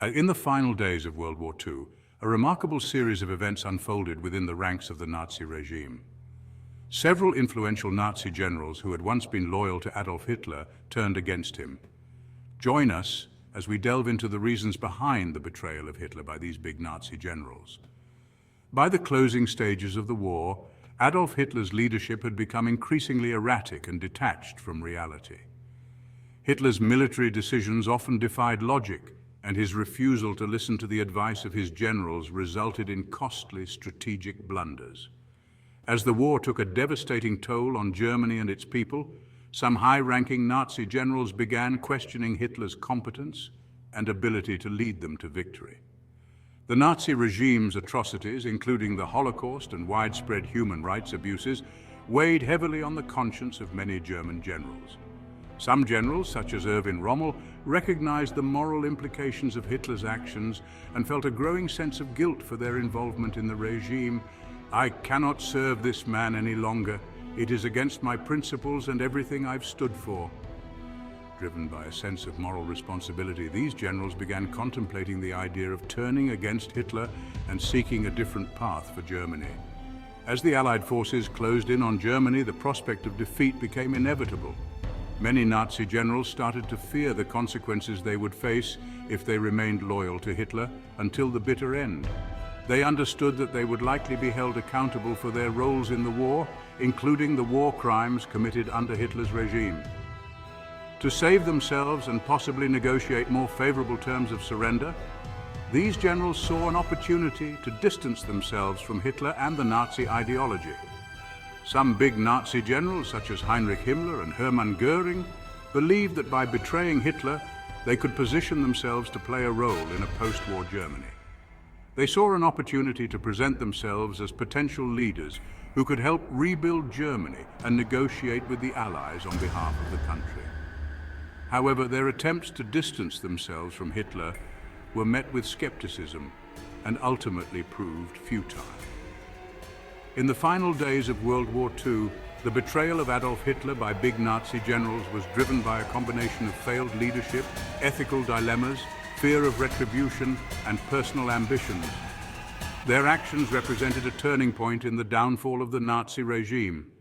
In the final days of World War II, a remarkable series of events unfolded within the ranks of the Nazi regime. Several influential Nazi generals who had once been loyal to Adolf Hitler turned against him. Join us as we delve into the reasons behind the betrayal of Hitler by these big Nazi generals. By the closing stages of the war, Adolf Hitler's leadership had become increasingly erratic and detached from reality. Hitler's military decisions often defied logic, and his refusal to listen to the advice of his generals resulted in costly strategic blunders. As the war took a devastating toll on Germany and its people, some high-ranking Nazi generals began questioning Hitler's competence and ability to lead them to victory. The Nazi regime's atrocities, including the Holocaust and widespread human rights abuses, weighed heavily on the conscience of many German generals. Some generals, such as Erwin Rommel, recognized the moral implications of Hitler's actions and felt a growing sense of guilt for their involvement in the regime. "I cannot serve this man any longer. It is against my principles and everything I've stood for." Driven by a sense of moral responsibility, these generals began contemplating the idea of turning against Hitler and seeking a different path for Germany. As the Allied forces closed in on Germany, the prospect of defeat became inevitable. Many Nazi generals started to fear the consequences they would face if they remained loyal to Hitler until the bitter end. They understood that they would likely be held accountable for their roles in the war, including the war crimes committed under Hitler's regime. To save themselves and possibly negotiate more favorable terms of surrender, these generals saw an opportunity to distance themselves from Hitler and the Nazi ideology. Some big Nazi generals, such as Heinrich Himmler and Hermann Göring, believed that by betraying Hitler, they could position themselves to play a role in a post-war Germany. They saw an opportunity to present themselves as potential leaders who could help rebuild Germany and negotiate with the Allies on behalf of the country. However, their attempts to distance themselves from Hitler were met with skepticism and ultimately proved futile. In the final days of World War II, the betrayal of Adolf Hitler by big Nazi generals was driven by a combination of failed leadership, ethical dilemmas, fear of retribution, and personal ambitions. Their actions represented a turning point in the downfall of the Nazi regime.